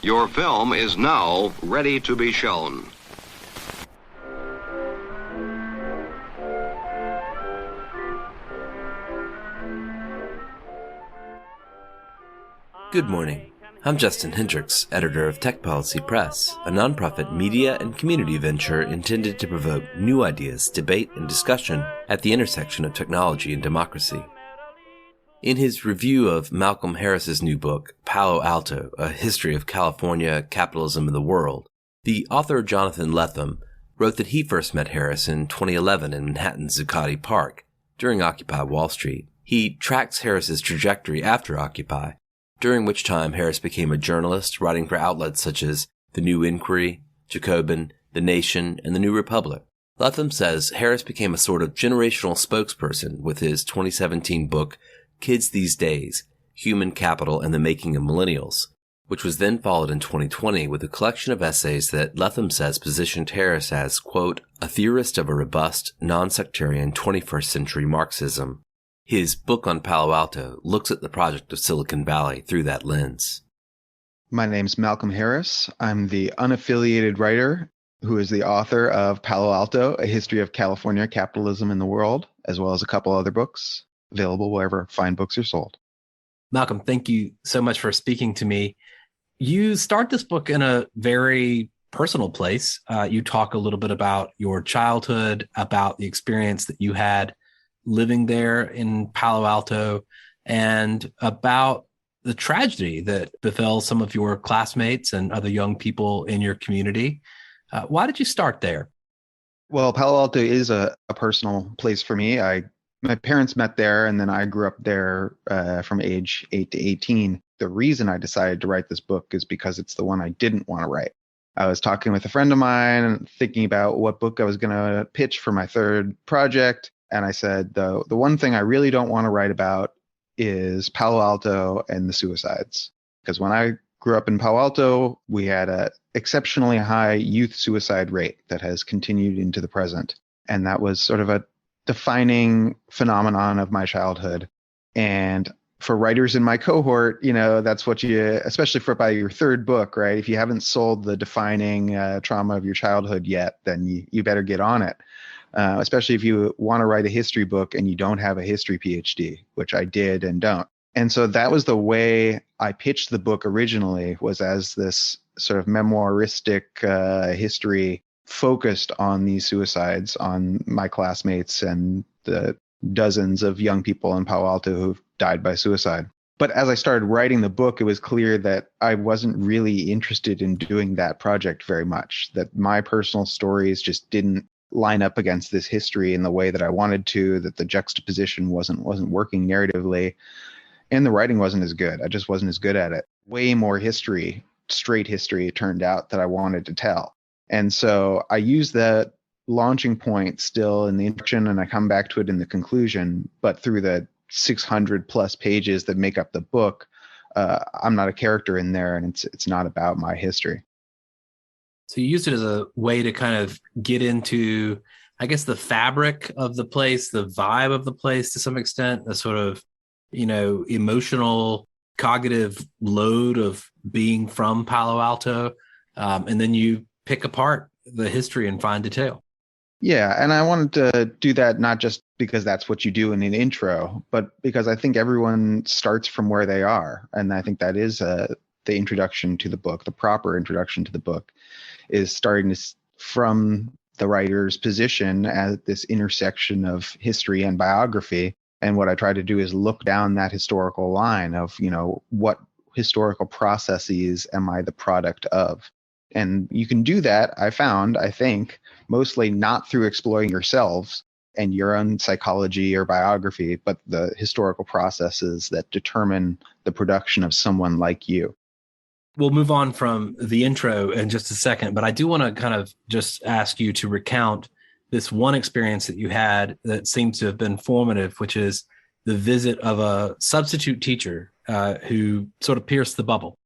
Your film is now ready to be shown. Good morning. I'm Justin Hendricks, editor of Tech Policy Press, a nonprofit media and community venture intended to provoke new ideas, debate, and discussion at the intersection of technology and democracy. In his review of Malcolm Harris's new book, Palo Alto, A History of California, Capitalism, and the World, the author Jonathan Lethem wrote that he first met Harris in 2011 in Manhattan's Zuccotti Park during Occupy Wall Street. He tracks Harris's trajectory after Occupy, during which time Harris became a journalist writing for outlets such as The New Inquiry, Jacobin, The Nation, and The New Republic. Lethem says Harris became a sort of generational spokesperson with his 2017 book, Kids These Days, Human Capital and the Making of Millennials, which was then followed in 2020 with a collection of essays that Lethem says positioned Harris as, quote, a theorist of a robust, non-sectarian 21st century Marxism. His book on Palo Alto looks at the project of Silicon Valley through that lens. My name's Malcolm Harris. I'm the unaffiliated writer who is the author of Palo Alto, A History of California, Capitalism, and the World, as well as a couple other books available wherever fine books are sold. Malcolm, thank you so much for speaking to me. You start this book in a very personal place. You talk a little bit about your childhood, about the experience that you had living there in Palo Alto, and about the tragedy that befell some of your classmates and other young people in your community. Why did you start there? Well, Palo Alto is a personal place for me. My parents met there, and then I grew up there from age 8 to 18. The reason I decided to write this book is because it's the one I didn't want to write. I was talking with a friend of mine and thinking about what book I was going to pitch for my third project. And I said, the one thing I really don't want to write about is Palo Alto and the suicides. Because when I grew up in Palo Alto, we had an exceptionally high youth suicide rate that has continued into the present. And that was sort of a defining phenomenon of my childhood. And for writers in my cohort, that's what you, especially by your third book, right? If you haven't sold the defining trauma of your childhood yet, then you better get on it. Especially if you want to write a history book and you don't have a history PhD, which I did and don't. And so that was the way I pitched the book originally, was as this sort of memoiristic history focused on these suicides, on my classmates and the dozens of young people in Palo Alto who've died by suicide. But as I started writing the book, it was clear that I wasn't really interested in doing that project very much, that my personal stories just didn't line up against this history in the way that I wanted to, that the juxtaposition wasn't working narratively, and the writing wasn't as good. I just wasn't as good at it. Way more history, straight history, it turned out, that I wanted to tell. And so I use that launching point still in the introduction, and I come back to it in the conclusion, but through the 600 plus pages that make up the book, I'm not a character in there, and it's not about my history. So you used it as a way to kind of get into, I guess, the fabric of the place, the vibe of the place to some extent, the sort of, emotional, cognitive load of being from Palo Alto. And then you pick apart the history in fine detail. Yeah, and I wanted to do that not just because that's what you do in an intro, but because I think everyone starts from where they are. And I think that is the introduction to the book, the proper introduction to the book, is starting from the writer's position at this intersection of history and biography. And what I try to do is look down that historical line of, what historical processes am I the product of? And you can do that, I think, mostly not through exploring yourselves and your own psychology or biography, but the historical processes that determine the production of someone like you. We'll move on from the intro in just a second, but I do want to kind of just ask you to recount this one experience that you had that seems to have been formative, which is the visit of a substitute teacher who sort of pierced the bubble.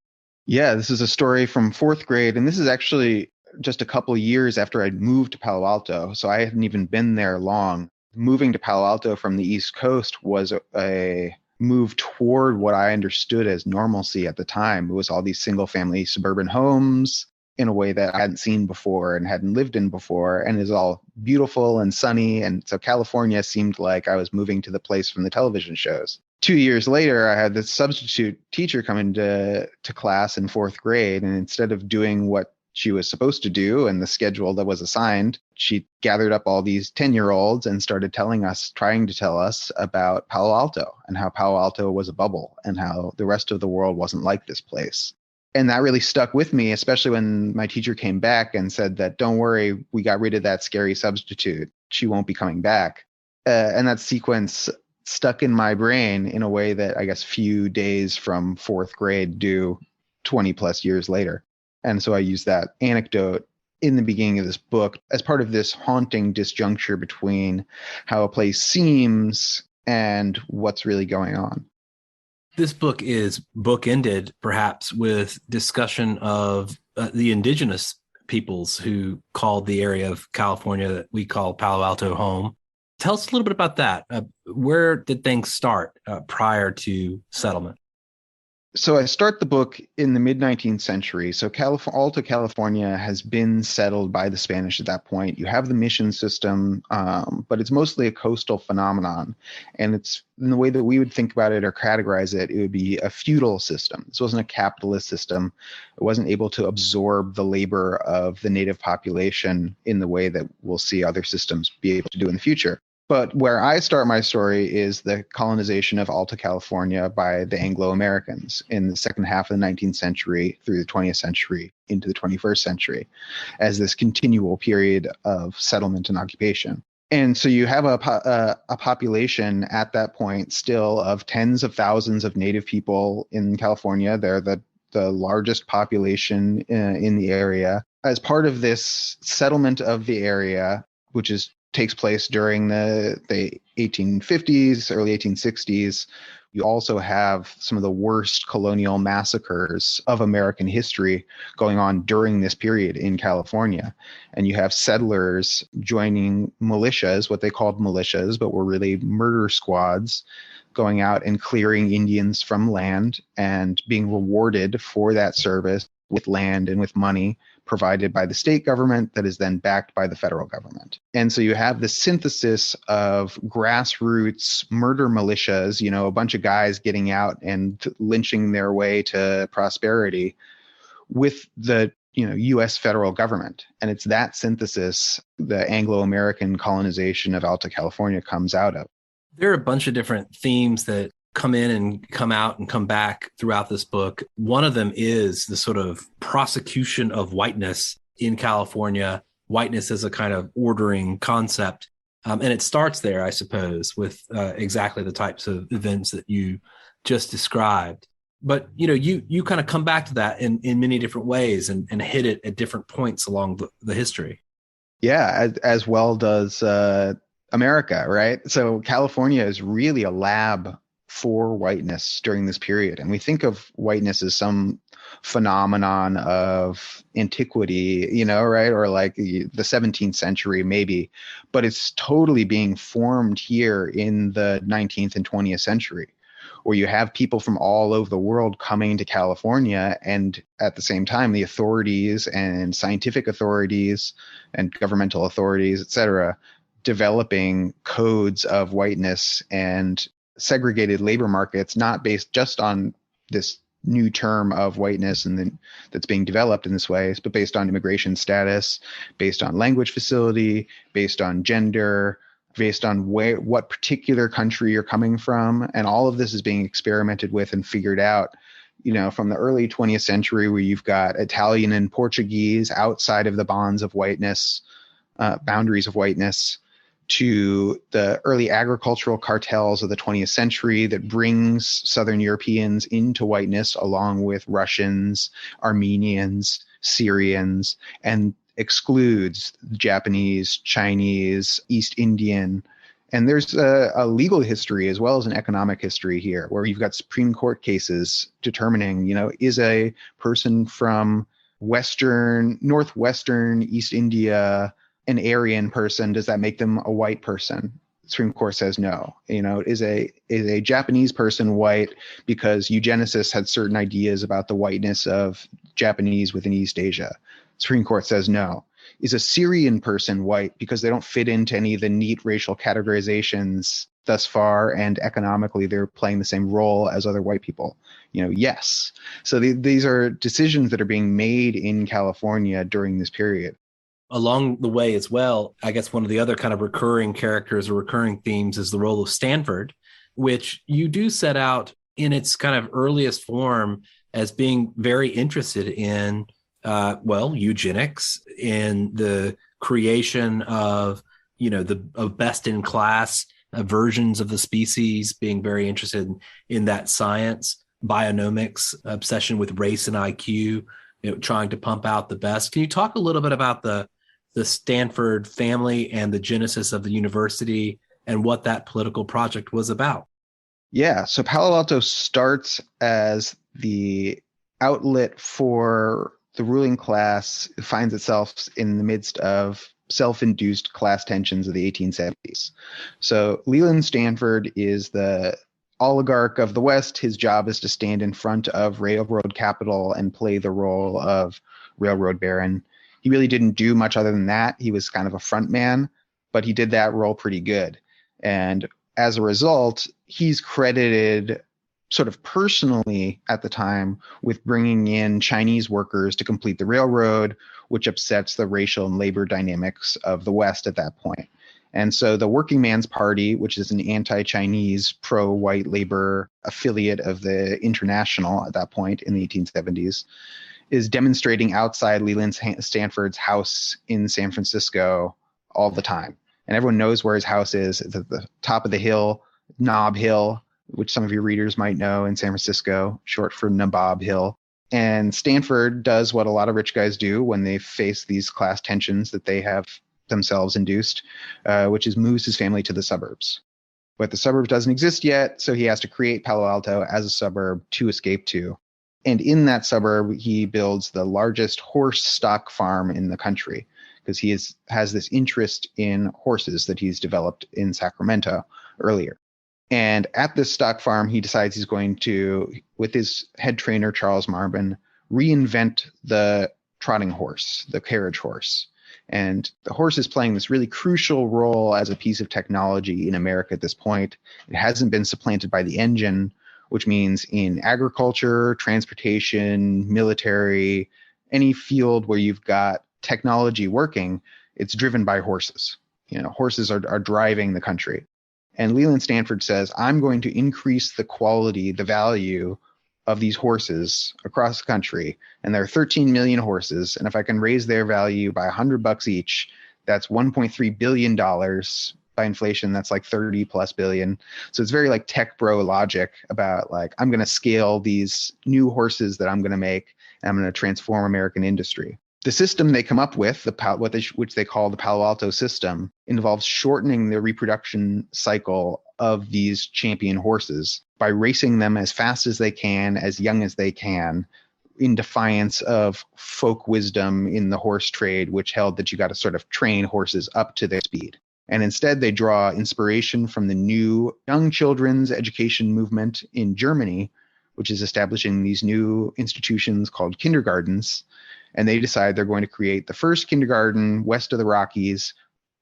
Yeah, this is a story from fourth grade, and this is actually just a couple of years after I'd moved to Palo Alto, so I hadn't even been there long. Moving to Palo Alto from the East Coast was a move toward what I understood as normalcy at the time. It was all these single family suburban homes in a way that I hadn't seen before and hadn't lived in before, and is all beautiful and sunny. And so California seemed like I was moving to the place from the television shows. 2 years later, I had this substitute teacher come into class in fourth grade, and instead of doing what she was supposed to do and the schedule that was assigned, she gathered up all these 10-year-olds and started trying to tell us about Palo Alto and how Palo Alto was a bubble and how the rest of the world wasn't like this place. And that really stuck with me, especially when my teacher came back and said that, don't worry, we got rid of that scary substitute. She won't be coming back. And that sequence stuck in my brain in a way that I guess few days from fourth grade do 20 plus years later. And so I use that anecdote in the beginning of this book as part of this haunting disjuncture between how a place seems and what's really going on. This book is bookended perhaps with discussion of the indigenous peoples who called the area of California that we call Palo Alto home. Tell us a little bit about that. Where did things start prior to settlement? So I start the book in the mid-19th century. So Alto, California has been settled by the Spanish at that point. You have the mission system, but it's mostly a coastal phenomenon. And it's in the way that we would think about it or categorize it, it would be a feudal system. This wasn't a capitalist system. It wasn't able to absorb the labor of the native population in the way that we'll see other systems be able to do in the future. But where I start my story is the colonization of Alta California by the Anglo-Americans in the second half of the 19th century through the 20th century into the 21st century as this continual period of settlement and occupation. And so you have a population at that point still of tens of thousands of native people in California. They're the largest population in the area. As part of this settlement of the area, which takes place during the 1850s, early 1860s. You also have some of the worst colonial massacres of American history going on during this period in California. And you have settlers joining militias, what they called militias, but were really murder squads, going out and clearing Indians from land and being rewarded for that service with land and with money provided by the state government that is then backed by the federal government. And so you have the synthesis of grassroots murder militias, a bunch of guys getting out and lynching their way to prosperity with the U.S. federal government. And it's that synthesis the Anglo-American colonization of Alta California comes out of. There are a bunch of different themes that come in and come out and come back throughout this book. One of them is the sort of prosecution of whiteness in California, whiteness as a kind of ordering concept. And it starts there, I suppose, with exactly the types of events that you just described. But, you kind of come back to that in many different ways and hit it at different points along the history. Yeah, as well does America, right? So California is really a lab for whiteness during this period. And we think of whiteness as some phenomenon of antiquity, right? Or like the 17th century, maybe, but it's totally being formed here in the 19th and 20th century, where you have people from all over the world coming to California. And at the same time, the authorities and scientific authorities and governmental authorities, et cetera, developing codes of whiteness and segregated labor markets, not based just on this new term of whiteness and then that's being developed in this way, but based on immigration status, based on language facility, based on gender, based on what particular country you're coming from. And all of this is being experimented with and figured out, from the early 20th century, where you've got Italian and Portuguese outside of the boundaries of whiteness, to the early agricultural cartels of the 20th century that brings Southern Europeans into whiteness along with Russians, Armenians, Syrians, and excludes Japanese, Chinese, East Indian. And there's a legal history as well as an economic history here, where you've got Supreme Court cases determining, is a person from northwestern East India an Aryan person? Does that make them a white person? Supreme Court says no. Is a Japanese person white because eugenicists had certain ideas about the whiteness of Japanese within East Asia? Supreme Court says no. Is a Syrian person white because they don't fit into any of the neat racial categorizations thus far, and economically they're playing the same role as other white people? Yes. So these are decisions that are being made in California during this period. Along the way as well, I guess one of the other kind of recurring characters or recurring themes is the role of Stanford, which you do set out in its kind of earliest form as being very interested in, eugenics, in the creation of, of best in class versions of the species, being very interested in that science, bionomics, obsession with race and IQ, trying to pump out the best. Can you talk a little bit about the Stanford family and the genesis of the university and what that political project was about? Yeah, so Palo Alto starts as the outlet for the ruling class. It finds itself in the midst of self-induced class tensions of the 1870s. So Leland Stanford is the oligarch of the West. His job is to stand in front of railroad capital and play the role of railroad baron. He really didn't do much other than that. He was kind of a front man, but he did that role pretty good. And as a result, he's credited sort of personally at the time with bringing in Chinese workers to complete the railroad, which upsets the racial and labor dynamics of the West at that point. And so the Working Man's Party, which is an anti-Chinese, pro-white labor affiliate of the International at that point in the 1870s, is demonstrating outside Leland Stanford's house in San Francisco all the time. And everyone knows where his house is. It's at the top of the hill, Nob Hill, which some of your readers might know in San Francisco, short for Nabob Hill. And Stanford does what a lot of rich guys do when they face these class tensions that they have themselves induced, which is moves his family to the suburbs. But the suburbs doesn't exist yet, so he has to create Palo Alto as a suburb to escape to. And in that suburb, he builds the largest horse stock farm in the country because he has this interest in horses that he's developed in Sacramento earlier. And at this stock farm, he decides he's going to, with his head trainer, Charles Marvin, reinvent the trotting horse, the carriage horse. And the horse is playing this really crucial role as a piece of technology in America at this point. It hasn't been supplanted by the engine, which means in agriculture, transportation, military, any field where you've got technology working, it's driven by horses. Horses are driving the country. And Leland Stanford says, I'm going to increase the quality, the value of these horses across the country. And there are 13 million horses. And if I can raise their value by $100 each, that's $1.3 billion. By inflation, that's like 30 plus billion. So it's very like tech bro logic about like, I'm going to scale these new horses that I'm going to make, and I'm going to transform American industry. The system they come up with, which they call the Palo Alto system, involves shortening the reproduction cycle of these champion horses by racing them as fast as they can, as young as they can, in defiance of folk wisdom in the horse trade, which held that you got to sort of train horses up to their speed. And instead, they draw inspiration from the new young children's education movement in Germany, which is establishing these new institutions called kindergartens. And they decide they're going to create the first kindergarten west of the Rockies,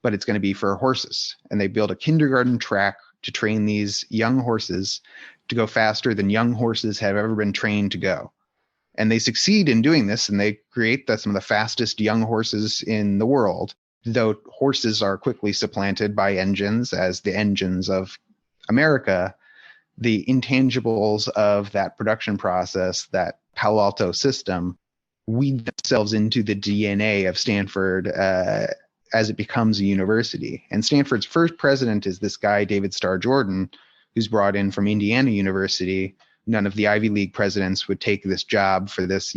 but it's going to be for horses. And they build a kindergarten track to train these young horses to go faster than young horses have ever been trained to go. And they succeed in doing this, and they create some of the fastest young horses in the world. Though horses are quickly supplanted by engines as the engines of America, the intangibles of that production process, that Palo Alto system, weed themselves into the DNA of Stanford as it becomes a university. And Stanford's first president is this guy, David Starr Jordan, who's brought in from Indiana University. None of the Ivy League presidents would take this job for this,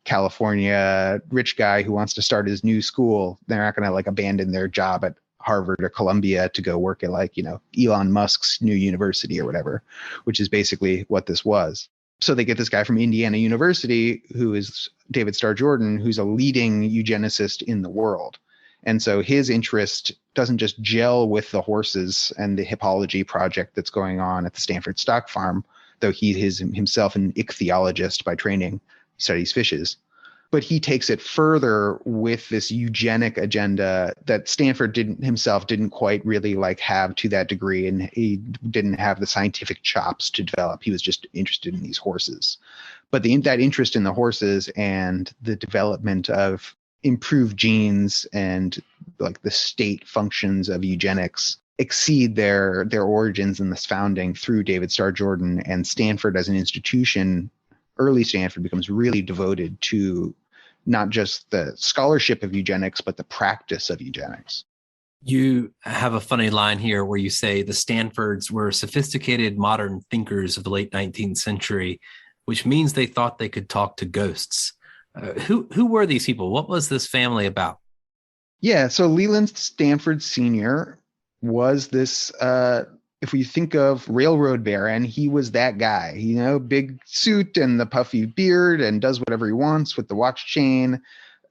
California rich guy who wants to start his new school. They're not going to like abandon their job at Harvard or Columbia to go work at Elon Musk's new university or whatever, which is basically what this was. So they get this guy from Indiana University who is David Starr Jordan, who's a leading eugenicist in the world. And so his interest doesn't just gel with the horses and the hippology project that's going on at the Stanford Stock Farm, though he is himself an ichthyologist by training, he studies fishes. But he takes it further with this eugenic agenda that Stanford didn't quite really like have to that degree, and he didn't have the scientific chops to develop. He was just interested in these horses. But that interest in the horses and the development of improved genes and like the state functions of eugenics exceed their origins in this founding through David Starr Jordan, and Stanford as an institution, early Stanford, becomes really devoted to not just the scholarship of eugenics, but the practice of eugenics. You have a funny line here where you say the Stanfords were sophisticated modern thinkers of the late 19th century, which means they thought they could talk to ghosts. Who were these people? What was this family about? Yeah, so Leland Stanford Sr. was this, if we think of Railroad Baron, he was that guy, big suit and the puffy beard and does whatever he wants with the watch chain.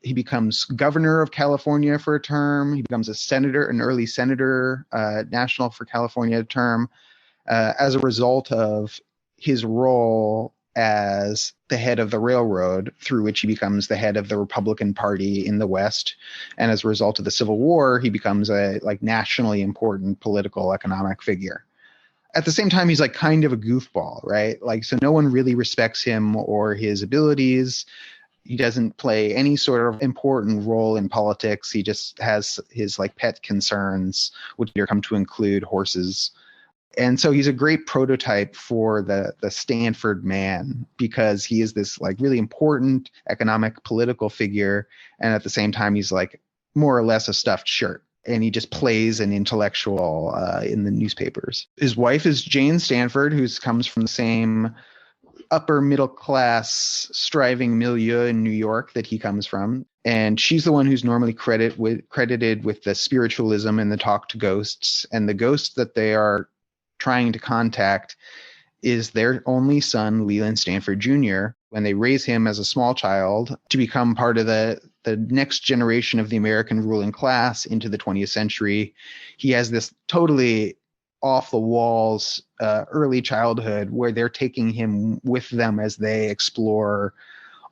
He becomes governor of California for a term. He becomes an early senator, national for California term, as a result of his role as the head of the railroad, through which he becomes the head of the Republican Party in the West. And as a result of the Civil War, he becomes a nationally important political economic figure. At the same time, he's kind of a goofball, right? So no one really respects him or his abilities. He doesn't play any sort of important role in politics. He just has his pet concerns, which come to include horses. And so he's a great prototype for the Stanford man, because he is this really important economic political figure. And at the same time, he's more or less a stuffed shirt. And he just plays an intellectual in the newspapers. His wife is Jane Stanford, who comes from the same upper middle class striving milieu in New York that he comes from. And she's the one who's normally credited with the spiritualism and the talk to ghosts. And the ghost that they are trying to contact is their only son, Leland Stanford Jr., when they raise him as a small child to become part of the next generation of the American ruling class into the 20th century. He has this totally off the walls early childhood where they're taking him with them as they explore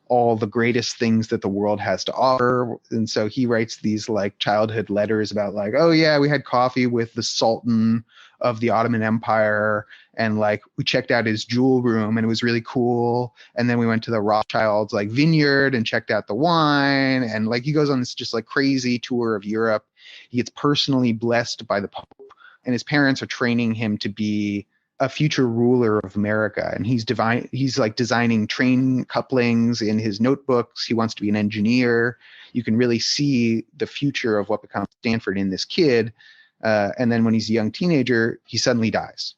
all the greatest things that the world has to offer. And so he writes these childhood letters about oh yeah, we had coffee with the Sultan of the Ottoman Empire, and we checked out his jewel room and it was really cool. And then we went to the Rothschilds vineyard and checked out the wine. And he goes on this just crazy tour of Europe. He gets personally blessed by the Pope, and his parents are training him to be a future ruler of America. And he's designing train couplings in his notebooks. He wants to be an engineer. You can really see the future of what becomes Stanford in this kid. And then when he's a young teenager, he suddenly dies.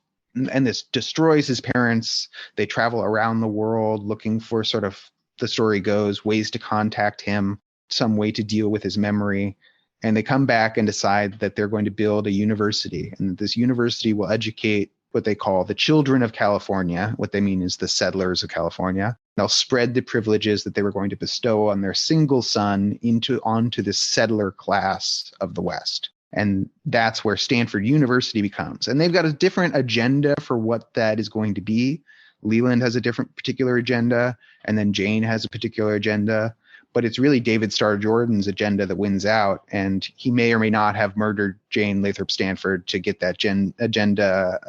And this destroys his parents. They travel around the world looking for, sort of, the story goes, ways to contact him, some way to deal with his memory. And they come back and decide that they're going to build a university, and that this university will educate what they call the children of California. What they mean is the settlers of California. They'll spread the privileges that they were going to bestow on their single son onto the settler class of the West. And that's where Stanford University becomes. And they've got a different agenda for what that is going to be. Leland has a different particular agenda, and then Jane has a particular agenda. But it's really David Starr Jordan's agenda that wins out. And he may or may not have murdered Jane Lathrop Stanford to get that agenda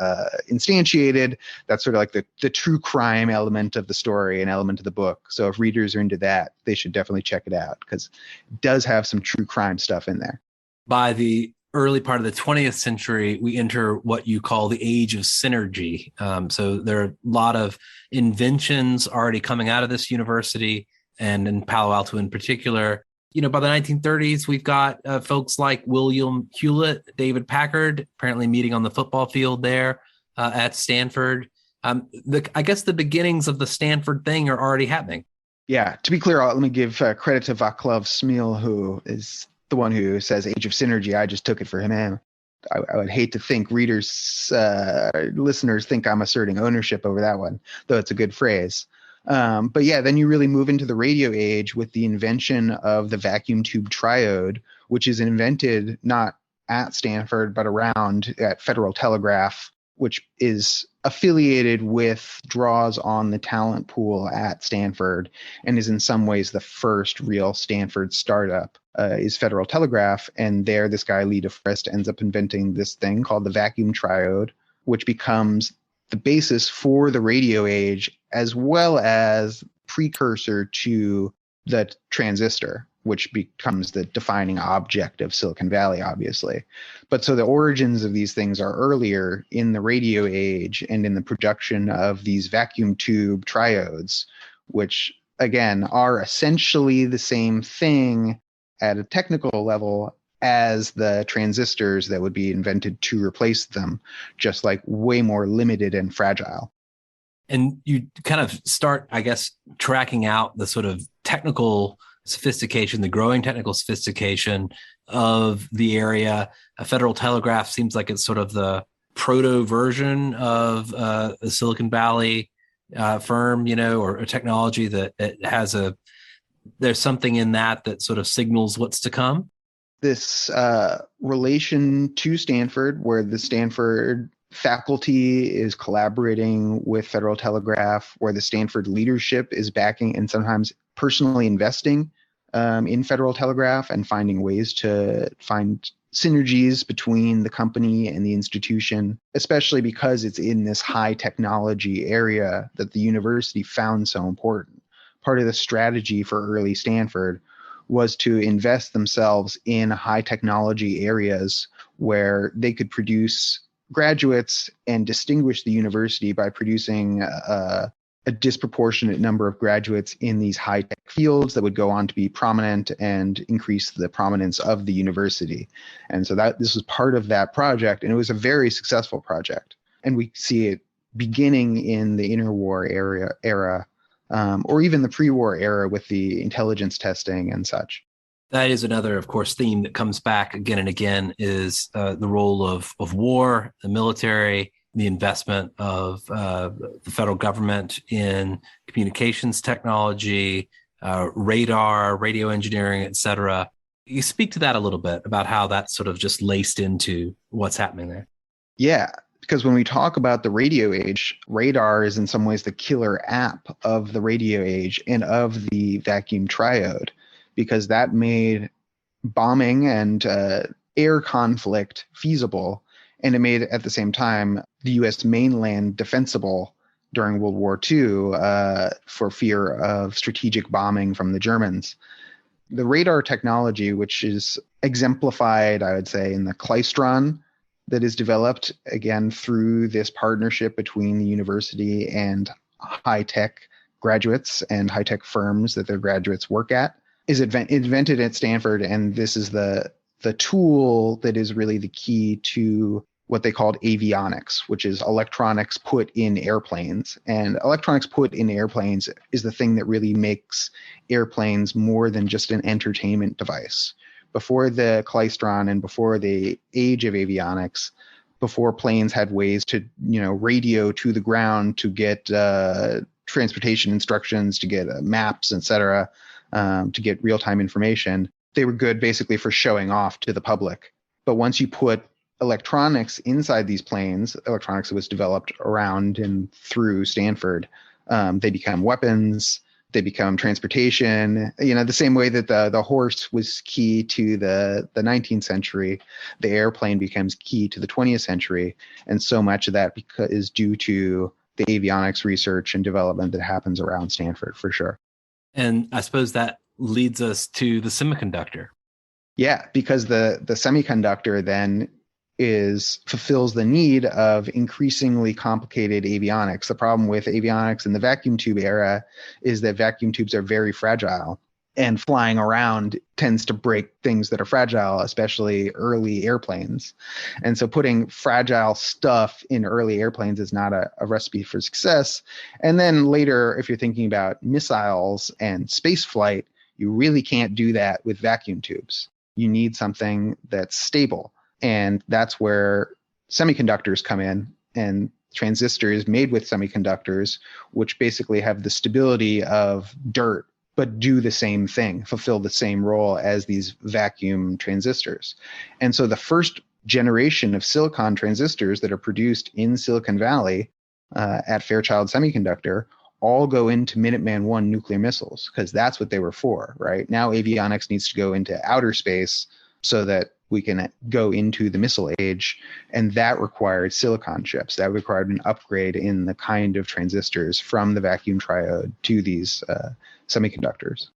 instantiated. That's sort of the true crime element of the story, an element of the book. So if readers are into that, they should definitely check it out, because it does have some true crime stuff in there. By the early part of the 20th century, we enter what you call the age of synergy. So there are a lot of inventions already coming out of this university, and in Palo Alto in particular. By the 1930s, we've got folks like William Hewlett, David Packard, apparently meeting on the football field there at Stanford. I guess the beginnings of the Stanford thing are already happening. Yeah, to be clear, let me give credit to Vaclav Smil, who is the one who says Age of Synergy. I just took it for him. I would hate to think listeners think I'm asserting ownership over that one, though it's a good phrase. But yeah, then you really move into the radio age with the invention of the vacuum tube triode, which is invented not at Stanford, but around at Federal Telegraph, which is affiliated with draws on the talent pool at Stanford and is in some ways the first real Stanford startup, is Federal Telegraph. And there, this guy, Lee DeFrist, ends up inventing this thing called the vacuum triode, which becomes the basis for the radio age, as well as precursor to the transistor, which becomes the defining object of Silicon Valley, obviously. But so the origins of these things are earlier in the radio age and in the production of these vacuum tube triodes, which again are essentially the same thing at a technical level as the transistors that would be invented to replace them, just like way more limited and fragile. And you kind of start, I guess, tracking out the sort of technical sophistication, the growing technical sophistication of the area. A Federal Telegraph seems like it's sort of the proto version of a Silicon Valley firm, or a technology that it has there's something in that sort of signals what's to come. This relation to Stanford, where the Stanford faculty is collaborating with Federal Telegraph, where the Stanford leadership is backing and sometimes personally investing in Federal Telegraph and finding ways to find synergies between the company and the institution, especially because it's in this high technology area that the university found so important. Part of the strategy for early Stanford was to invest themselves in high technology areas where they could produce graduates and distinguish the university by producing a disproportionate number of graduates in these high tech fields that would go on to be prominent and increase the prominence of the university. And so this was part of that project, and it was a very successful project. And we see it beginning in the interwar era, or even the pre-war era with the intelligence testing and such. That is another, of course, theme that comes back again and again is the role of war, the military, the investment of the federal government in communications technology, radar, radio engineering, et cetera. You speak to that a little bit about how that's sort of just laced into what's happening there. Yeah. Because when we talk about the radio age, radar is in some ways the killer app of the radio age and of the vacuum triode, because that made bombing and air conflict feasible. And it made, at the same time, the U.S. mainland defensible during World War II for fear of strategic bombing from the Germans. The radar technology, which is exemplified, I would say, in the Klystron, that is developed, again, through this partnership between the university and high-tech graduates and high-tech firms that their graduates work at, is invented at Stanford. And this is the tool that is really the key to what they called avionics, which is electronics put in airplanes. And electronics put in airplanes is the thing that really makes airplanes more than just an entertainment device. Before the Klystron and before the age of avionics, before planes had ways to, radio to the ground to get transportation instructions, to get maps, etc., to get real-time information, they were good basically for showing off to the public. But once you put electronics inside these planes, electronics that was developed around and through Stanford, they become weapons. They become transportation, the same way that the horse was key to the 19th century, the airplane becomes key to the 20th century. And so much of that is due to the avionics research and development that happens around Stanford, for sure. And I suppose that leads us to the semiconductor. Yeah, because the semiconductor then fulfills the need of increasingly complicated avionics. The problem with avionics in the vacuum tube era is that vacuum tubes are very fragile, and flying around tends to break things that are fragile, especially early airplanes. And so putting fragile stuff in early airplanes is not a recipe for success. And then later, if you're thinking about missiles and space flight, you really can't do that with vacuum tubes. You need something that's stable. And that's where semiconductors come in. And transistors made with semiconductors, which basically have the stability of dirt, but do the same thing, fulfill the same role as these vacuum transistors. And so the first generation of silicon transistors that are produced in Silicon Valley at Fairchild Semiconductor all go into Minuteman I nuclear missiles, because that's what they were for, right? Now avionics needs to go into outer space so that we can go into the missile age, and that required silicon chips. That required an upgrade in the kind of transistors from the vacuum triode to these semiconductors.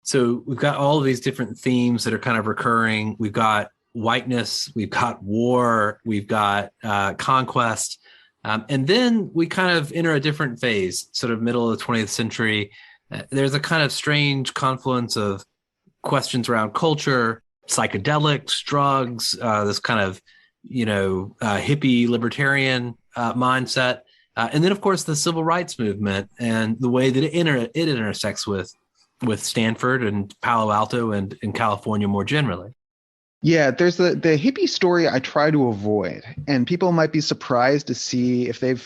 So we've got all of these different themes that are kind of recurring. We've got whiteness, we've got war, we've got conquest. And then we kind of enter a different phase, sort of middle of the 20th century. There's a kind of strange confluence of questions around culture, psychedelics, drugs, this kind of, hippie libertarian mindset. And then, of course, the civil rights movement and the way that it intersects with Stanford and Palo Alto and in California more generally. Yeah, there's the hippie story I try to avoid, and people might be surprised to see if they're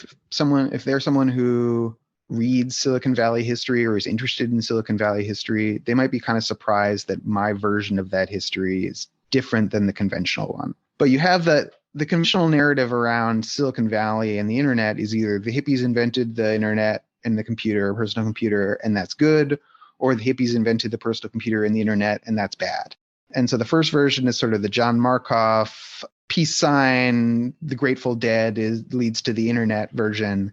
someone who reads Silicon Valley history or is interested in Silicon Valley history, they might be kind of surprised that my version of that history is different than the conventional one. But you have the conventional narrative around Silicon Valley and the internet is either the hippies invented the internet and the computer, personal computer, and that's good, or the hippies invented the personal computer and the internet, and that's bad. And so the first version is sort of the John Markoff peace sign, the Grateful Dead leads to the internet version.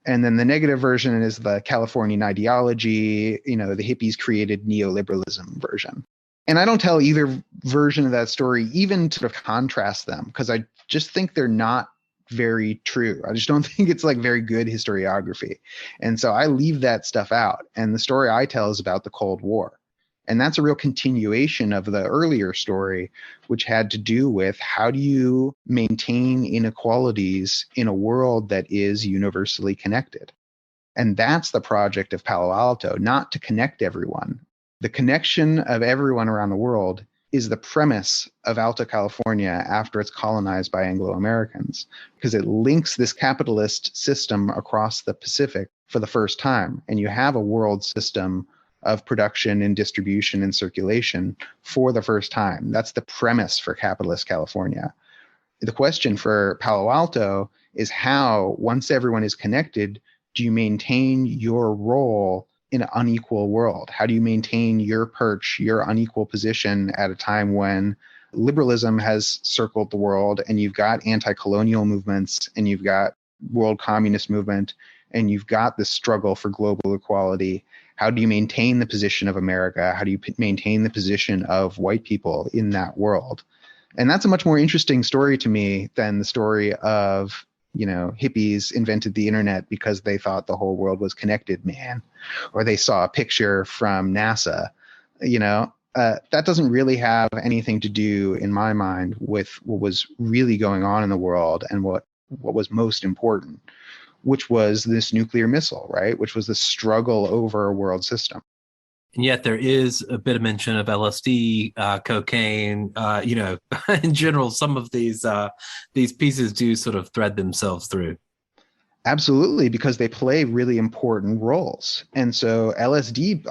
And then the negative version is the Californian ideology, the hippies created neoliberalism version. And I don't tell either version of that story even to sort of contrast them, because I just think they're not very true. I just don't think it's like very good historiography. And so I leave that stuff out. And the story I tell is about the Cold War. And that's a real continuation of the earlier story, which had to do with how do you maintain inequalities in a world that is universally connected? And that's the project of Palo Alto, not to connect everyone. The connection of everyone around the world is the premise of Alto, California after it's colonized by Anglo-Americans, because it links this capitalist system across the Pacific for the first time. And you have a world system of production and distribution and circulation for the first time. That's the premise for capitalist California. The question for Palo Alto is how, once everyone is connected, do you maintain your role in an unequal world? How do you maintain your perch, your unequal position at a time when liberalism has circled the world and you've got anti-colonial movements and you've got world communist movement and you've got this struggle for global equality? How do you maintain the position of America? How do you maintain the position of white people in that world? And that's a much more interesting story to me than the story of, hippies invented the internet because they thought the whole world was connected, man, or they saw a picture from NASA. That doesn't really have anything to do, in my mind, with what was really going on in the world and what was most important, which was this nuclear missile, right? Which was the struggle over a world system. And yet there is a bit of mention of LSD, cocaine, in general, some of these pieces do sort of thread themselves through. Absolutely, because they play really important roles. And so LSD,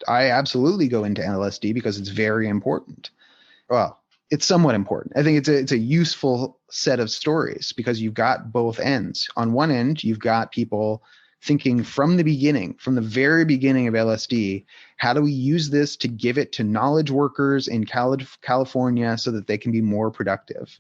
I absolutely go into LSD because it's very important. Well, it's somewhat important. I think it's a useful set of stories because you've got both ends. On one end, you've got people thinking from the very beginning of LSD, how do we use this to give it to knowledge workers in California so that they can be more productive?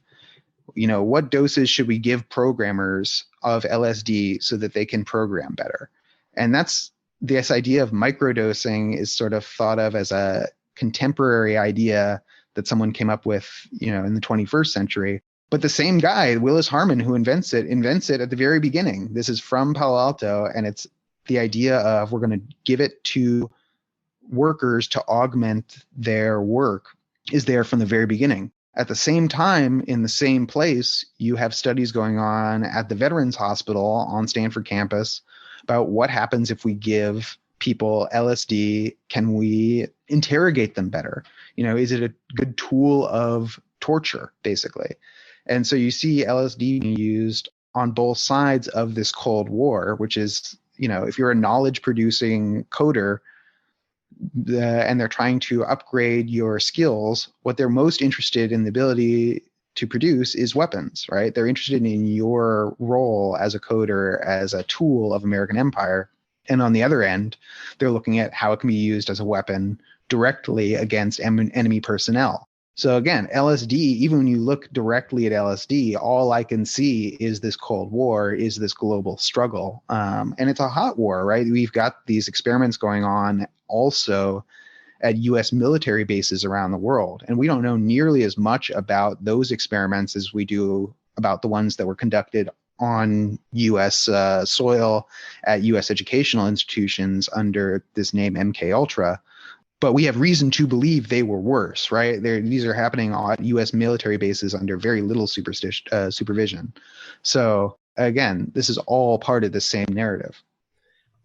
What doses should we give programmers of LSD so that they can program better? And that's this idea of microdosing is sort of thought of as a contemporary idea that someone came up with, in the 21st century. But the same guy, Willis Harman, who invents it at the very beginning. This is from Palo Alto, and it's the idea of we're going to give it to workers to augment their work is there from the very beginning. At the same time, in the same place, you have studies going on at the Veterans Hospital on Stanford campus about what happens if we give people LSD. Can we interrogate them better? Is it a good tool of torture, basically? And so you see LSD being used on both sides of this Cold War, which is, if you're a knowledge producing coder, and they're trying to upgrade your skills, what they're most interested in the ability to produce is weapons, right? They're interested in your role as a coder, as a tool of American empire. And on the other end, they're looking at how it can be used as a weapon directly against enemy personnel. So again, LSD, even when you look directly at LSD, all I can see is this Cold War, is this global struggle. And it's a hot war, right? We've got these experiments going on also at US military bases around the world. And we don't know nearly as much about those experiments as we do about the ones that were conducted on US soil at US educational institutions under this name MK Ultra. But we have reason to believe they were worse, right? These are happening on U.S. military bases under very little supervision. So again, this is all part of the same narrative.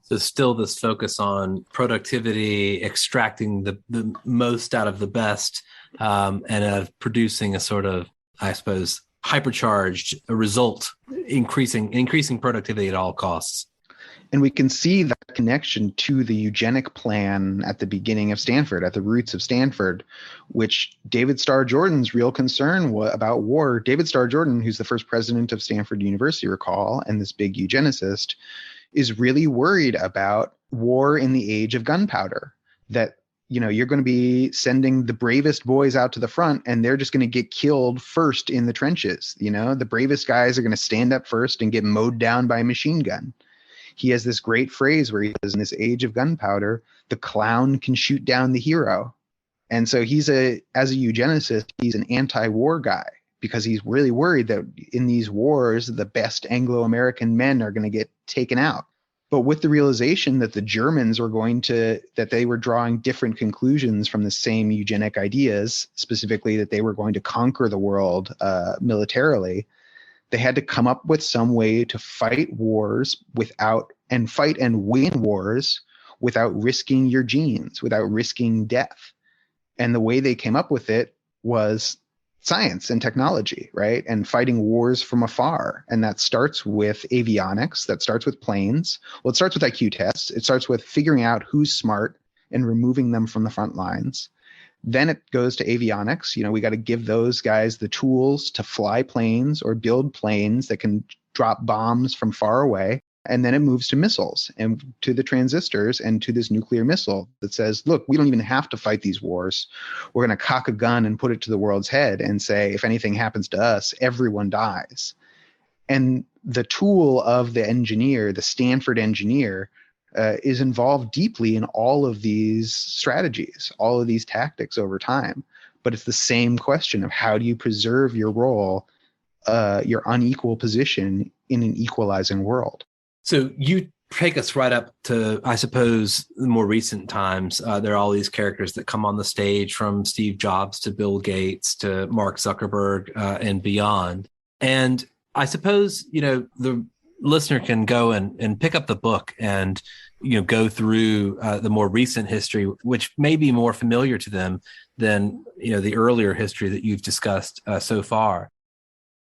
So still this focus on productivity, extracting the most out of the best, and of producing a sort of, I suppose, hypercharged result, increasing productivity at all costs. And we can see that connection to the eugenic plan at the beginning of Stanford, at the roots of Stanford, which David Starr Jordan's real concern about war. David Starr Jordan, who's the first president of Stanford University, recall, and this big eugenicist, is really worried about war in the age of gunpowder, that you're going to be sending the bravest boys out to the front and they're just going to get killed first in the trenches. The bravest guys are going to stand up first and get mowed down by a machine gun. He has this great phrase where he says, in this age of gunpowder, the clown can shoot down the hero. And so as a eugenicist, he's an anti-war guy because he's really worried that in these wars, the best Anglo-American men are going to get taken out. But with the realization that the Germans were that they were drawing different conclusions from the same eugenic ideas, specifically that they were going to conquer the world militarily, they had to come up with some way to fight wars fight and win wars without risking your genes, without risking death. And the way they came up with it was science and technology, right? And fighting wars from afar. And that starts with avionics, that starts with planes. Well, it starts with IQ tests. It starts with figuring out who's smart and removing them from the front lines. Then it goes to avionics. We got to give those guys the tools to fly planes or build planes that can drop bombs from far away. And then it moves to missiles and to the transistors and to this nuclear missile that says, look, we don't even have to fight these wars. We're going to cock a gun and put it to the world's head and say, if anything happens to us, everyone dies. And the tool of the engineer, the Stanford engineer, is involved deeply in all of these strategies, all of these tactics over time. But it's the same question of how do you preserve your role, your unequal position in an equalizing world. So you take us right up to, I suppose, the more recent times. There are all these characters that come on the stage, from Steve Jobs to Bill Gates to Mark Zuckerberg and beyond. And I suppose, the listener can go and pick up the book and go through the more recent history, which may be more familiar to them than the earlier history that you've discussed so far.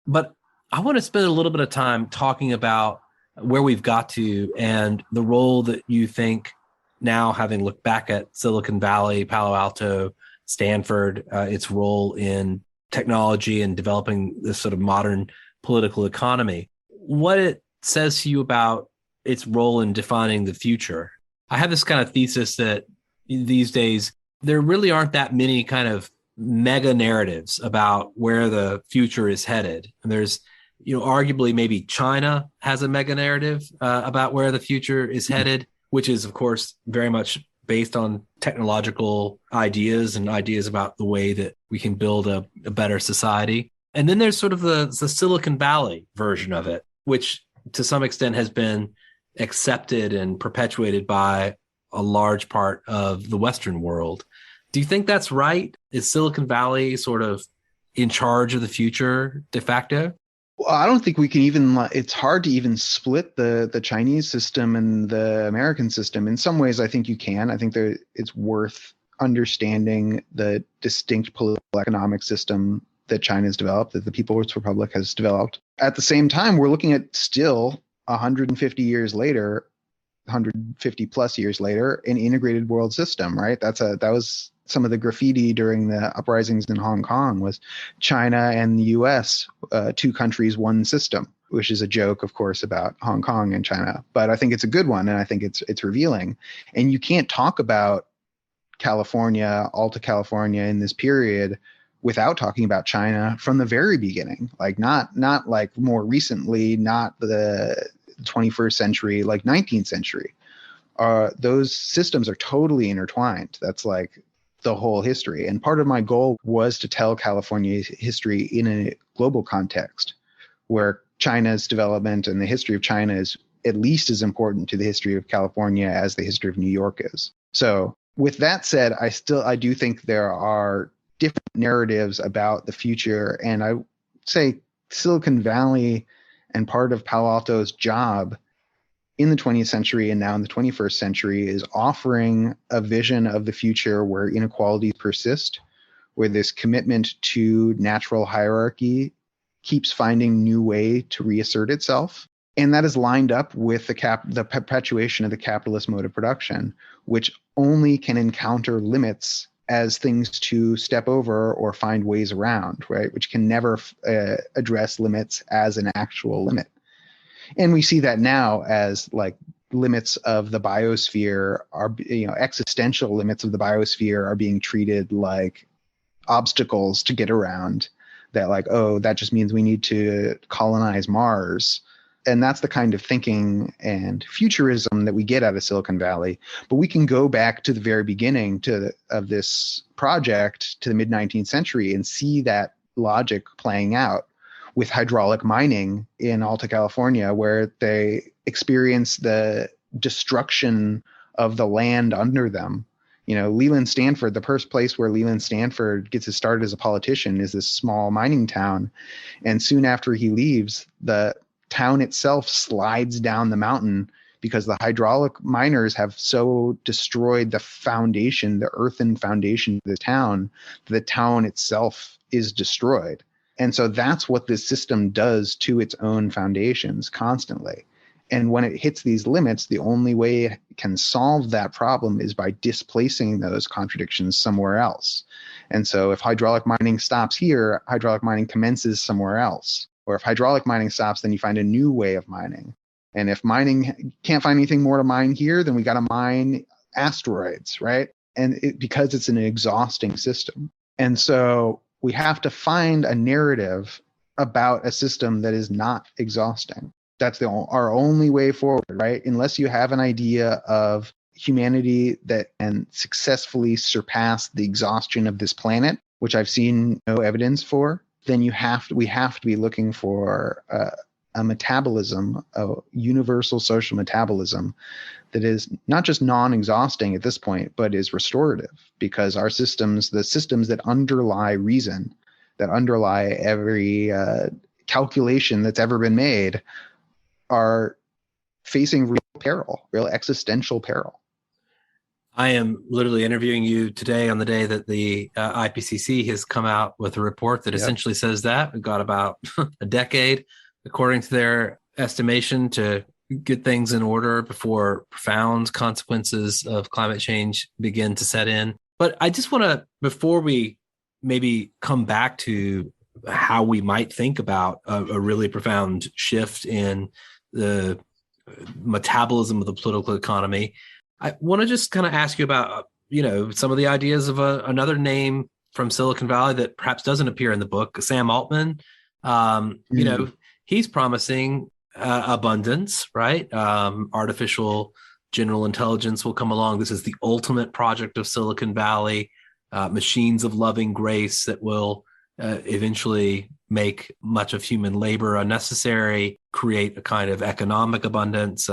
But I want to spend a little bit of time talking about where we've got to and the role that you think now, having looked back at Silicon Valley, Palo Alto, Stanford, its role in technology and developing this sort of modern political economy, what it says to you about its role in defining the future. I have this kind of thesis that these days there really aren't that many kind of mega narratives about where the future is headed. And there's, arguably maybe China has a mega narrative about where the future is headed, which is, of course, very much based on technological ideas and ideas about the way that we can build a better society. And then there's sort of the Silicon Valley version of it, which to some extent has been accepted and perpetuated by a large part of the Western world. Do you think that's right? Is Silicon Valley sort of in charge of the future de facto? Well, I don't think we can it's hard to even split the Chinese system and the American system. In some ways, I think you can. I think that it's worth understanding the distinct political economic system that China has developed, that the People's Republic has developed. at the same time, we're looking at still 150 years later, 150 plus years later, an integrated world system, right? That was some of the graffiti during the uprisings in Hong Kong was China and the US, two countries, one system, which is a joke, of course, about Hong Kong and China. But I think it's a good one, and I think it's revealing. And you can't talk about California, Alta California in this period without talking about China from the very beginning, like not like more recently, not the 21st century, like 19th century. Those systems are totally intertwined. That's like the whole history. And part of my goal was to tell California's history in a global context where China's development and the history of China is at least as important to the history of California as the history of New York is. So with that said, I do think there are different narratives about the future. And I say Silicon Valley and part of Palo Alto's job in the 20th century and now in the 21st century is offering a vision of the future where inequalities persist, where this commitment to natural hierarchy keeps finding new way to reassert itself. And that is lined up with the perpetuation of the capitalist mode of production, which only can encounter limits as things to step over or find ways around, right? Which can never address limits as an actual limit. And we see that now as like limits of the biosphere are, existential limits of the biosphere are being treated like obstacles to get around. That like, oh, that just means we need to colonize Mars. And that's the kind of thinking and futurism that we get out of Silicon Valley. But we can go back to the very beginning of this project to the mid-19th century and see that logic playing out with hydraulic mining in Alta California, where they experience the destruction of the land under them. Leland Stanford, the first place where Leland Stanford gets his start as a politician is this small mining town. And soon after he leaves, the town itself slides down the mountain because the hydraulic miners have so destroyed the foundation, the earthen foundation of the town itself is destroyed. And so that's what this system does to its own foundations constantly. And when it hits these limits, the only way it can solve that problem is by displacing those contradictions somewhere else. And so if hydraulic mining stops here, hydraulic mining commences somewhere else. Or if hydraulic mining stops, then you find a new way of mining. And if mining can't find anything more to mine here, then we got to mine asteroids, right? And because it's an exhausting system. And so we have to find a narrative about a system that is not exhausting. That's our only way forward, right? Unless you have an idea of humanity that can successfully surpass the exhaustion of this planet, which I've seen no evidence for, then we have to be looking for a metabolism, a universal social metabolism that is not just non-exhausting at this point, but is restorative, because our systems, the systems that underlie reason, that underlie every calculation that's ever been made, are facing real peril, real existential peril. I am literally interviewing you today on the day that the IPCC has come out with a report that essentially says that we've got about a decade, according to their estimation, to get things in order before profound consequences of climate change begin to set in. But I just want to, before we maybe come back to how we might think about a really profound shift in the metabolism of the political economy, I want to just kind of ask you about, some of the ideas of another name from Silicon Valley that perhaps doesn't appear in the book, Sam Altman. He's promising abundance, right? Artificial general intelligence will come along. This is the ultimate project of Silicon Valley, machines of loving grace that will eventually make much of human labor unnecessary, create a kind of economic abundance,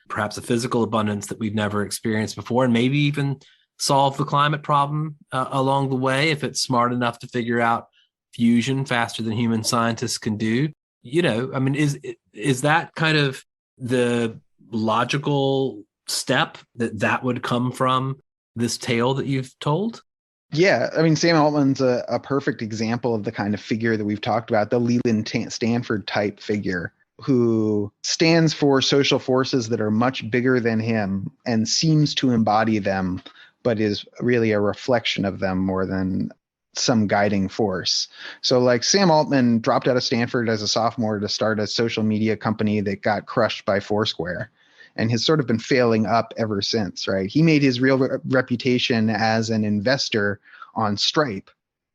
perhaps a physical abundance that we've never experienced before, and maybe even solve the climate problem along the way if it's smart enough to figure out fusion faster than human scientists can do. Is that kind of the logical step that would come from this tale that you've told? Yeah, I mean, Sam Altman's a perfect example of the kind of figure that we've talked about, the Stanford type figure who stands for social forces that are much bigger than him and seems to embody them, but is really a reflection of them more than some guiding force. So like Sam Altman dropped out of Stanford as a sophomore to start a social media company that got crushed by Foursquare and has sort of been failing up ever since, right? He made his real reputation as an investor on Stripe,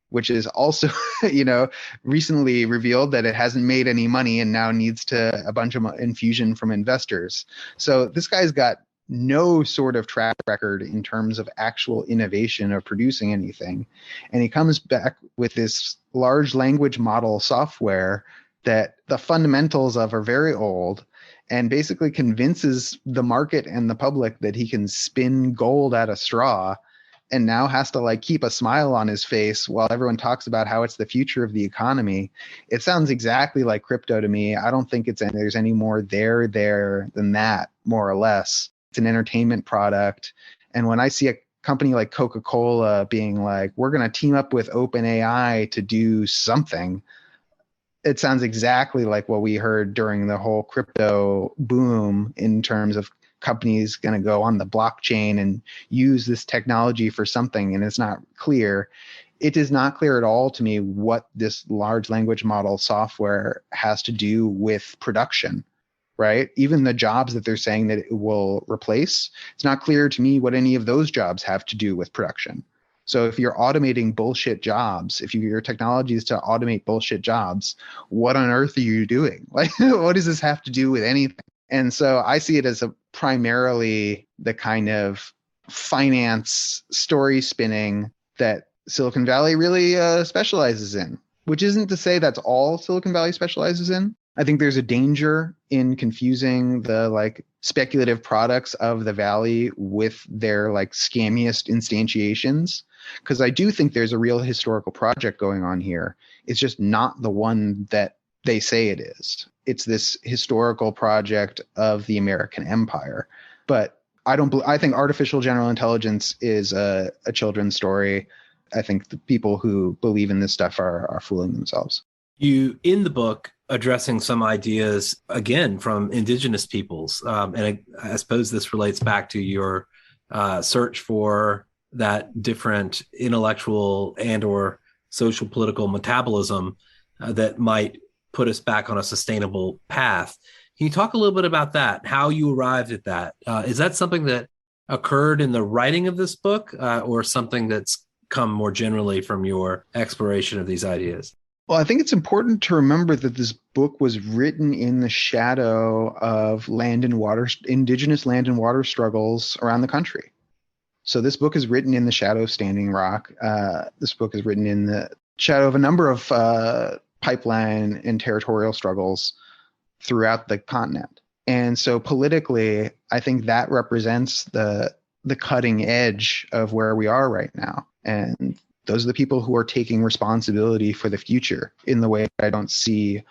which is also, recently revealed that it hasn't made any money and now needs a bunch of infusion from investors. So this guy's got no sort of track record in terms of actual innovation or producing anything. And he comes back with this large language model software that the fundamentals of are very old and basically convinces the market and the public that he can spin gold out of straw, and now has to like keep a smile on his face while everyone talks about how it's the future of the economy. It sounds exactly like crypto to me. I don't think there's any more there than that, more or less. It's an entertainment product. And when I see a company like Coca-Cola being like, we're going to team up with OpenAI to do something, it sounds exactly like what we heard during the whole crypto boom in terms of companies going to go on the blockchain and use this technology for something, and it's not clear. It is not clear at all to me what this large language model software has to do with production, right? Even the jobs that they're saying that it will replace, it's not clear to me what any of those jobs have to do with production. So if you're automating bullshit jobs, if your technology is to automate bullshit jobs, what on earth are you doing? Like, what does this have to do with anything? And so I see it as primarily the kind of finance story spinning that Silicon Valley really specializes in, which isn't to say that's all Silicon Valley specializes in. I think there's a danger in confusing the like speculative products of the Valley with their like scammiest instantiations, because I do think there's a real historical project going on here. It's just not the one that they say it is. It's this historical project of the American empire. But I think artificial general intelligence is a children's story. I think the people who believe in this stuff are fooling themselves. You, in the book, addressing some ideas, again, from indigenous peoples. And I suppose this relates back to your search for that different intellectual and or social political metabolism that might put us back on a sustainable path. Can you talk a little bit about that, how you arrived at that? Is that something that occurred in the writing of this book or something that's come more generally from your exploration of these ideas? Well, I think it's important to remember that this book was written in the shadow of indigenous land and water struggles around the country. So this book is written in the shadow of Standing Rock. This book is written in the shadow of a number of pipeline and territorial struggles throughout the continent. And so politically, I think that represents the cutting edge of where we are right now. And those are the people who are taking responsibility for the future in the way I don't see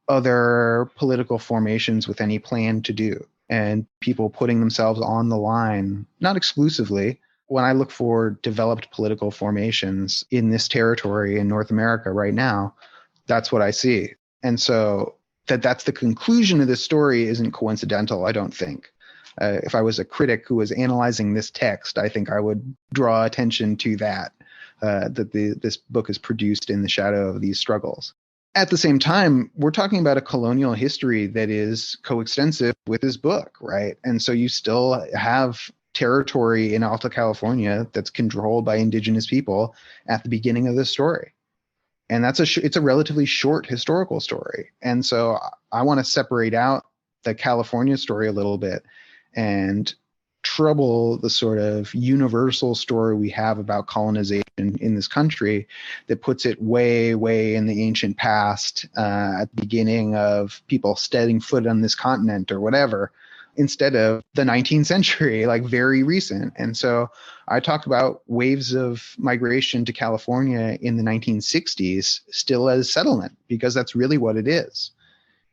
other political formations with any plan to do. And people putting themselves on the line, not exclusively. When I look for developed political formations in this territory in North America right now, that's what I see. And so that's the conclusion of this story isn't coincidental, I don't think. If I was a critic who was analyzing this text, I think I would draw attention to that this book is produced in the shadow of these struggles. At the same time, we're talking about a colonial history that is coextensive with this book, right? And so you still have territory in Alto California that's controlled by indigenous people at the beginning of this story. And it's a relatively short historical story. And so I want to separate out the California story a little bit and trouble the sort of universal story we have about colonization in this country that puts it way, way in the ancient past, at the beginning of people setting foot on this continent or whatever, instead of the 19th century, like very recent. And so I talk about waves of migration to California in the 1960s still as settlement, because that's really what it is.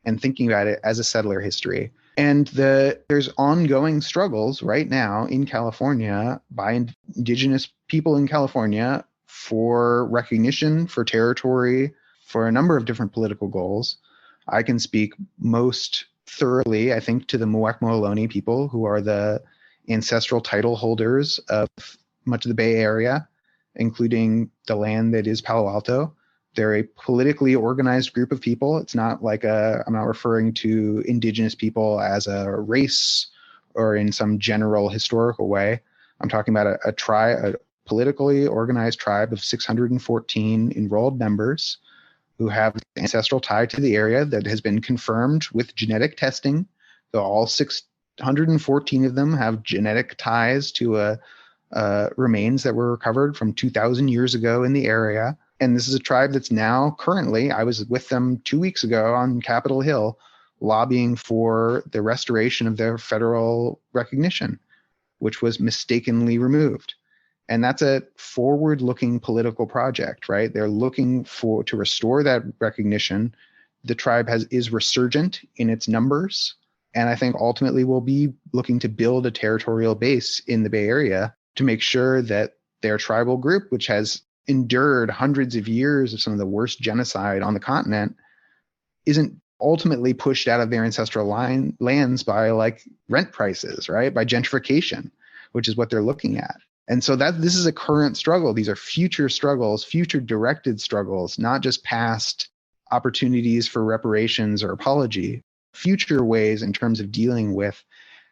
And thinking about it as a settler history. And there's ongoing struggles right now in California by indigenous people in California for recognition, for territory, for a number of different political goals. I can speak most thoroughly, I think, to the Muwekma Ohlone people, who are the ancestral title holders of much of the Bay Area, including the land that is Palo Alto. They're a politically organized group of people. It's not like I'm not referring to indigenous people as a race or in some general historical way. I'm talking about a politically organized tribe of 614 enrolled members who have ancestral tie to the area that has been confirmed with genetic testing. So all 614 of them have genetic ties to remains that were recovered from 2,000 years ago in the area. And this is a tribe that's now currently, I was with them 2 weeks ago on Capitol Hill, lobbying for the restoration of their federal recognition, which was mistakenly removed. And that's a forward-looking political project, right? They're looking to restore that recognition. The tribe is resurgent in its numbers, and I think ultimately will be looking to build a territorial base in the Bay Area to make sure that their tribal group, which has endured hundreds of years of some of the worst genocide on the continent, isn't ultimately pushed out of their ancestral lands by like rent prices, right? By gentrification, which is what they're looking at. And so this is a current struggle. These are future struggles, future directed struggles, not just past opportunities for reparations or apology, future ways in terms of dealing with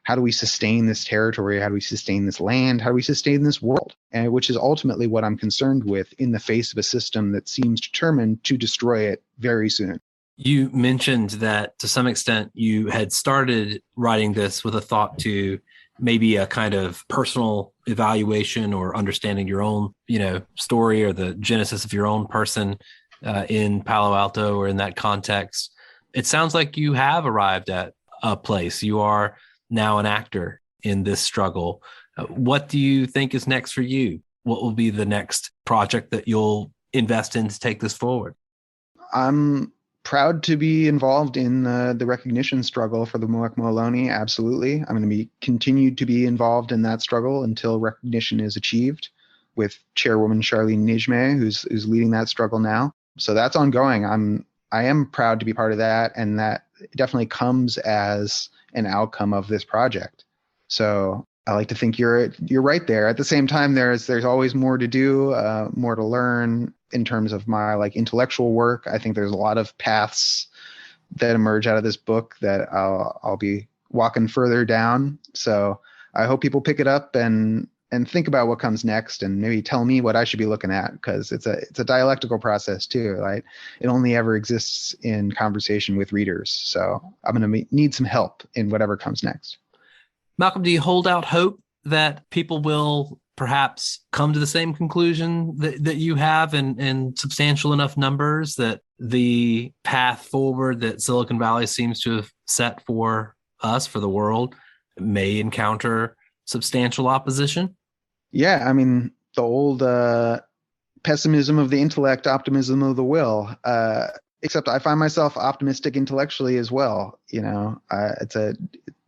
how do we sustain this territory? How do we sustain this land? How do we sustain this world? And which is ultimately what I'm concerned with in the face of a system that seems determined to destroy it very soon. You mentioned that to some extent you had started writing this with a thought to maybe a kind of personal evaluation or understanding your own, story or the genesis of your own person in Palo Alto or in that context. It sounds like you have arrived at a place. You are now an actor in this struggle. What do you think is next for you? What will be the next project that you'll invest in to take this forward? I'm proud to be involved in the recognition struggle for the Muwekma Ohlone. Absolutely. I'm going to continue to be involved in that struggle until recognition is achieved, with Chairwoman Charlene Nijme, who's leading that struggle now. So that's ongoing. I am proud to be part of that, and that definitely comes as an outcome of this project. So I like to think you're right there. At the same time, there's always more to do, more to learn in terms of my intellectual work. I think there's a lot of paths that emerge out of this book that I'll be walking further down. So I hope people pick it up and think about what comes next, and maybe tell me what I should be looking at, because it's a dialectical process too, right? It only ever exists in conversation with readers. So I'm going to need some help in whatever comes next. Malcolm, do you hold out hope that people will perhaps come to the same conclusion that you have in substantial enough numbers, that the path forward that Silicon Valley seems to have set for us, for the world, may encounter substantial opposition? Yeah, I mean, the old pessimism of the intellect, optimism of the will. Except I find myself optimistic intellectually as well. It's a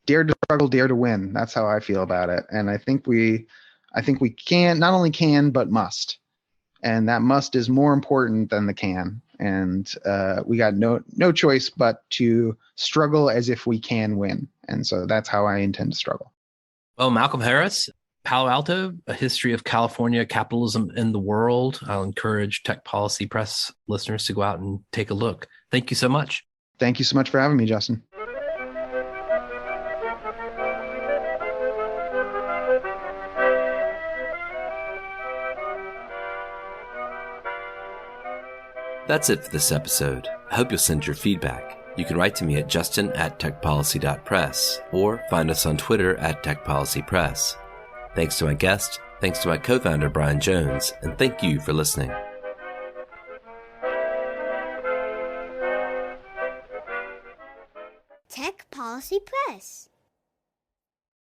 dare to struggle, dare to win. That's how I feel about it. And I think we can, not only can, but must. And that must is more important than the can. And we got no choice but to struggle as if we can win. And so that's how I intend to struggle. Well, Malcolm Harris, Palo Alto, A History of California Capitalism in the World. I'll encourage Tech Policy Press listeners to go out and take a look. Thank you so much. Thank you so much for having me, Justin. That's it for this episode. I hope you'll send your feedback. You can write to me at justin@techpolicy.press or find us on Twitter @techpolicypress. Thanks to my guest, thanks to my co-founder Brian Jones, and thank you for listening. Tech Policy Press.